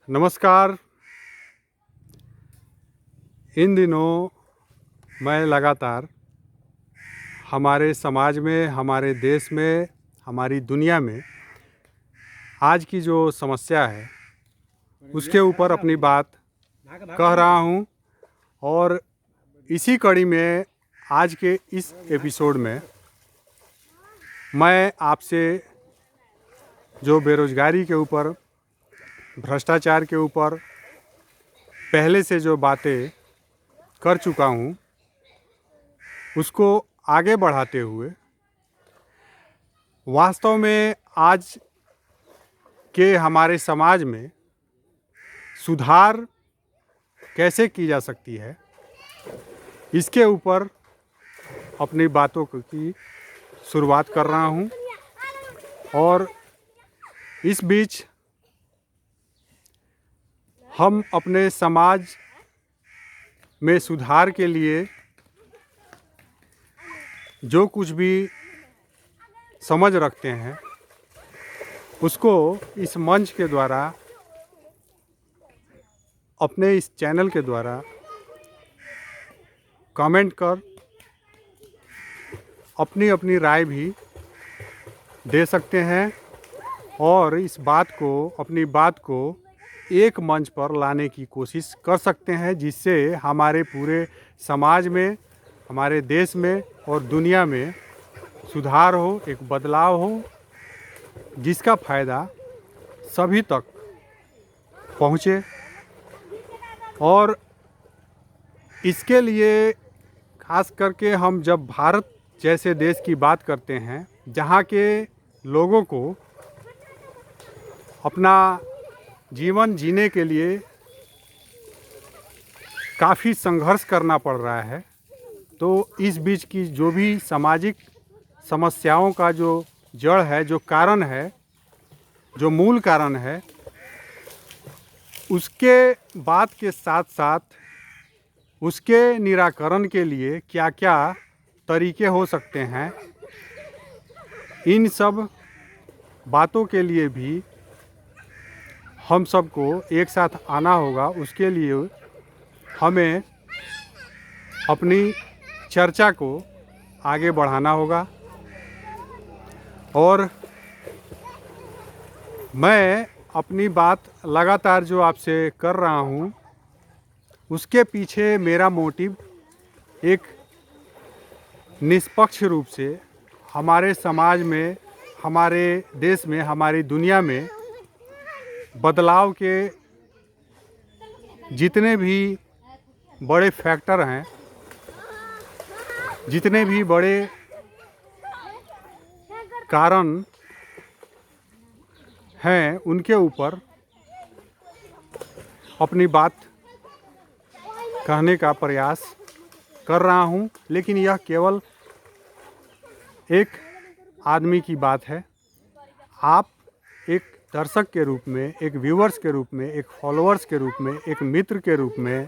नमस्कार। इन दिनों मैं लगातार हमारे समाज में, हमारे देश में, हमारी दुनिया में आज की जो समस्या है उसके ऊपर अपनी बात कह रहा हूँ। और इसी कड़ी में आज के इस एपिसोड में मैं आपसे जो बेरोज़गारी के ऊपर, भ्रष्टाचार के ऊपर पहले से जो बातें कर चुका हूँ उसको आगे बढ़ाते हुए वास्तव में आज के हमारे समाज में सुधार कैसे की जा सकती है, इसके ऊपर अपनी बातों की शुरुआत कर रहा हूँ। और इस बीच हम अपने समाज में सुधार के लिए जो कुछ भी समझ रखते हैं उसको इस मंच के द्वारा, अपने इस चैनल के द्वारा कमेंट कर अपनी अपनी राय भी दे सकते हैं और इस बात को, अपनी बात को एक मंच पर लाने की कोशिश कर सकते हैं, जिससे हमारे पूरे समाज में, हमारे देश में और दुनिया में सुधार हो, एक बदलाव हो, जिसका फ़ायदा सभी तक पहुँचे। और इसके लिए खास करके हम जब भारत जैसे देश की बात करते हैं, जहाँ के लोगों को अपना जीवन जीने के लिए काफ़ी संघर्ष करना पड़ रहा है, तो इस बीच की जो भी सामाजिक समस्याओं का जो जड़ है, जो कारण है, जो मूल कारण है, उसके बात के साथ साथ उसके निराकरण के लिए क्या क्या तरीके हो सकते हैं, इन सब बातों के लिए भी हम सबको एक साथ आना होगा। उसके लिए हमें अपनी चर्चा को आगे बढ़ाना होगा। और मैं अपनी बात लगातार जो आपसे कर रहा हूँ उसके पीछे मेरा मोटिव एक निष्पक्ष रूप से हमारे समाज में, हमारे देश में, हमारी दुनिया में बदलाव के जितने भी बड़े फैक्टर हैं, जितने भी बड़े कारण हैं, उनके ऊपर अपनी बात कहने का प्रयास कर रहा हूं। लेकिन यह केवल एक आदमी की बात है। आप एक दर्शक के रूप में, एक व्यूअर्स के रूप में, एक फॉलोअर्स के रूप में, एक मित्र के रूप में,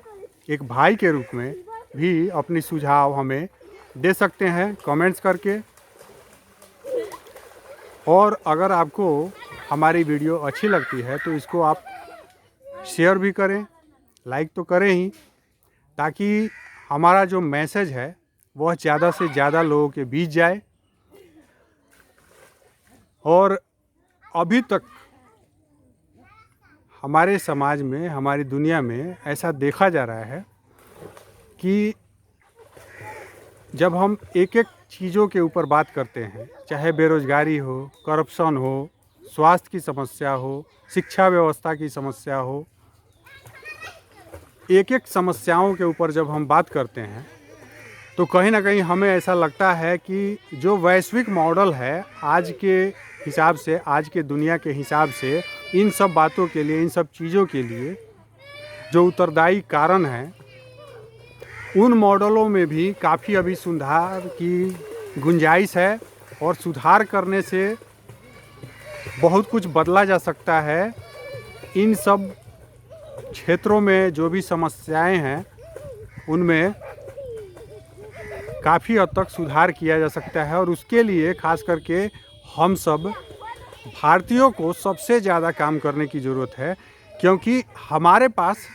एक भाई के रूप में भी अपनी सुझाव हमें दे सकते हैं कमेंट्स करके। और अगर आपको हमारी वीडियो अच्छी लगती है तो इसको आप शेयर भी करें, लाइक तो करें ही, ताकि हमारा जो मैसेज है वह ज़्यादा से ज़्यादा लोगों के बीच जाए। और अभी तक हमारे समाज में, हमारी दुनिया में ऐसा देखा जा रहा है कि जब हम एक एक चीज़ों के ऊपर बात करते हैं, चाहे बेरोज़गारी हो, करप्शन हो, स्वास्थ्य की समस्या हो, शिक्षा व्यवस्था की समस्या हो, एक एक समस्याओं के ऊपर जब हम बात करते हैं तो कहीं ना कहीं हमें ऐसा लगता है कि जो वैश्विक मॉडल है आज के हिसाब से, आज के दुनिया के हिसाब से, इन सब बातों के लिए, इन सब चीज़ों के लिए जो उत्तरदायी कारण हैं, उन मॉडलों में भी काफ़ी अभी सुधार की गुंजाइश है। और सुधार करने से बहुत कुछ बदला जा सकता है। इन सब क्षेत्रों में जो भी समस्याएं हैं उनमें काफ़ी हद तक सुधार किया जा सकता है। और उसके लिए खास करके हम सब भारतीयों को सबसे ज़्यादा काम करने की ज़रूरत है। क्योंकि हमारे पास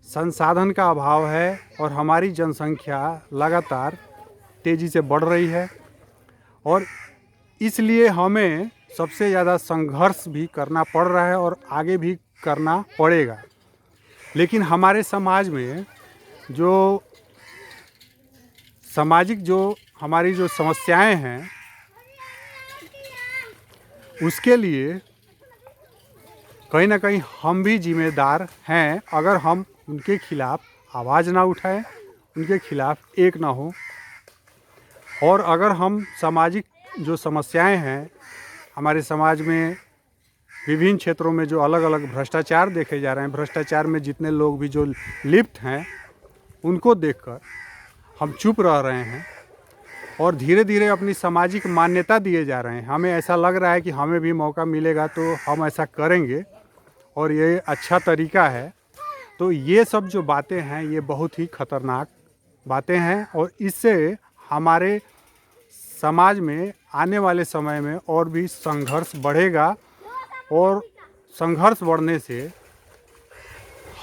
संसाधन का अभाव है और हमारी जनसंख्या लगातार तेज़ी से बढ़ रही है और इसलिए हमें सबसे ज़्यादा संघर्ष भी करना पड़ रहा है और आगे भी करना पड़ेगा। लेकिन हमारे समाज में जो सामाजिक जो हमारी जो समस्याएं हैं उसके लिए कहीं ना कहीं हम भी जिम्मेदार हैं। अगर हम उनके खिलाफ़ आवाज़ ना उठाएं, उनके खिलाफ़ एक ना हो और अगर हम सामाजिक जो समस्याएं हैं हमारे समाज में विभिन्न क्षेत्रों में जो अलग अलग भ्रष्टाचार देखे जा रहे हैं, भ्रष्टाचार में जितने लोग भी जो लिप्त हैं उनको देखकर हम चुप रह रहे हैं और धीरे धीरे अपनी सामाजिक मान्यता दिए जा रहे हैं। हमें ऐसा लग रहा है कि हमें भी मौका मिलेगा तो हम ऐसा करेंगे और ये अच्छा तरीका है। तो ये सब जो बातें हैं ये बहुत ही खतरनाक बातें हैं और इससे हमारे समाज में आने वाले समय में और भी संघर्ष बढ़ेगा और संघर्ष बढ़ने से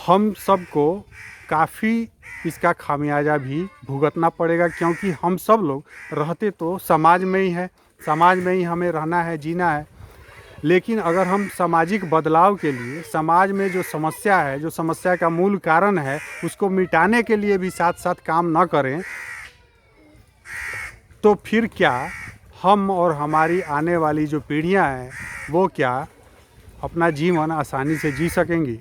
हम सबको काफ़ी इसका खामियाजा भी भुगतना पड़ेगा, क्योंकि हम सब लोग रहते तो समाज में ही है, समाज में ही हमें रहना है, जीना है। लेकिन अगर हम सामाजिक बदलाव के लिए समाज में जो समस्या है, जो समस्या का मूल कारण है, उसको मिटाने के लिए भी साथ साथ काम न करें तो फिर क्या हम और हमारी आने वाली जो पीढ़ियां हैं वो क्या अपना जीवन आसानी से जी सकेंगी।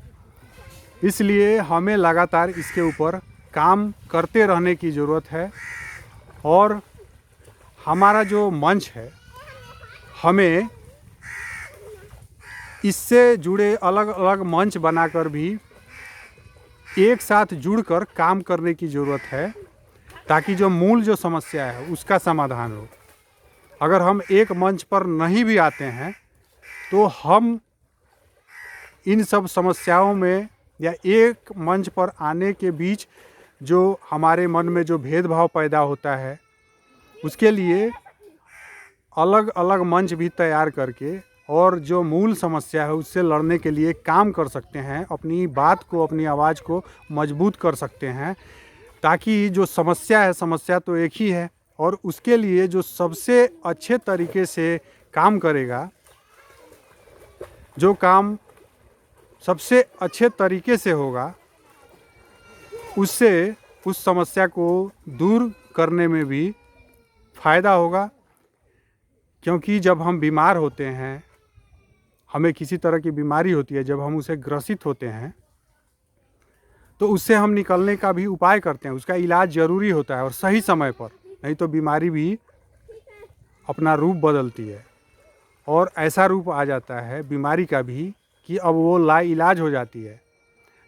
इसलिए हमें लगातार इसके ऊपर काम करते रहने की ज़रूरत है और हमारा जो मंच है हमें इससे जुड़े अलग अलग मंच बनाकर भी एक साथ जुड़कर काम करने की ज़रूरत है ताकि जो मूल जो समस्या है उसका समाधान हो। अगर हम एक मंच पर नहीं भी आते हैं तो हम इन सब समस्याओं में या एक मंच पर आने के बीच जो हमारे मन में जो भेदभाव पैदा होता है उसके लिए अलग अलग मंच भी तैयार करके और जो मूल समस्या है उससे लड़ने के लिए काम कर सकते हैं, अपनी बात को, अपनी आवाज़ को मजबूत कर सकते हैं ताकि जो समस्या है, समस्या तो एक ही है और उसके लिए जो सबसे अच्छे तरीके से काम करेगा, जो काम सबसे अच्छे तरीके से होगा, उससे उस समस्या को दूर करने में भी फ़ायदा होगा। क्योंकि जब हम बीमार होते हैं, हमें किसी तरह की बीमारी होती है, जब हम उसे ग्रसित होते हैं तो उससे हम निकलने का भी उपाय करते हैं, उसका इलाज ज़रूरी होता है और सही समय पर, नहीं तो बीमारी भी अपना रूप बदलती है और ऐसा रूप आ जाता है बीमारी का भी कि अब वो लाइलाज हो जाती है।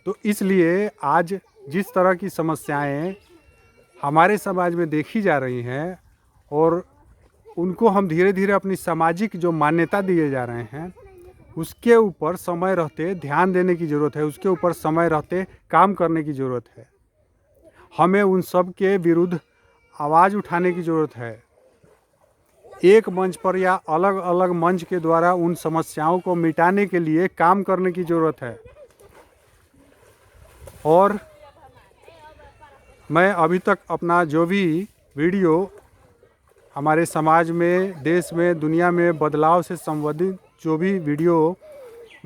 तो इसलिए आज जिस तरह की समस्याएं हमारे समाज में देखी जा रही हैं और उनको हम धीरे धीरे अपनी सामाजिक जो मान्यता दिए जा रहे हैं उसके ऊपर समय रहते ध्यान देने की ज़रूरत है, उसके ऊपर समय रहते काम करने की ज़रूरत है। हमें उन सब के विरुद्ध आवाज़ उठाने की ज़रूरत है। एक मंच पर या अलग अलग मंच के द्वारा उन समस्याओं को मिटाने के लिए काम करने की ज़रूरत है। और मैं अभी तक अपना जो भी वीडियो हमारे समाज में, देश में, दुनिया में बदलाव से संबंधित जो भी वीडियो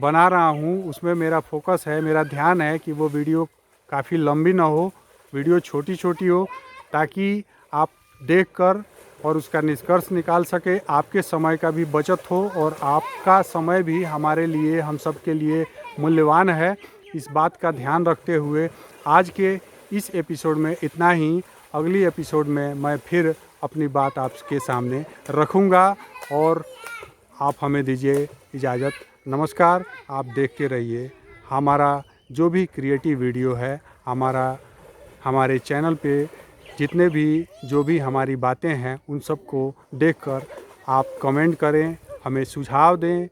बना रहा हूँ उसमें मेरा फोकस है, मेरा ध्यान है कि वो वीडियो काफ़ी लंबी ना हो, वीडियो छोटी छोटी हो ताकि आप देखकर और उसका निष्कर्ष निकाल सके, आपके समय का भी बचत हो और आपका समय भी हमारे लिए, हम सब के लिए मूल्यवान है। इस बात का ध्यान रखते हुए आज के इस एपिसोड में इतना ही। अगली एपिसोड में मैं फिर अपनी बात आपके सामने रखूँगा और आप हमें दीजिए इजाज़त। नमस्कार। आप देखते रहिए हमारा जो भी क्रिएटिव वीडियो है, हमारे चैनल पे जितने भी जो भी हमारी बातें हैं उन सब को देखकर आप कमेंट करें, हमें सुझाव दें।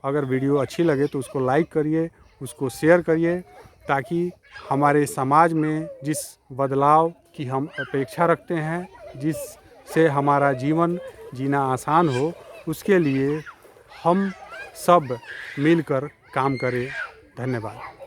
अगर वीडियो अच्छी लगे तो उसको लाइक करिए, उसको शेयर करिए ताकि हमारे समाज में जिस बदलाव की हम अपेक्षा रखते हैं, जिससे हमारा जीवन जीना आसान हो, उसके लिए हम सब मिलकर काम करें। धन्यवाद।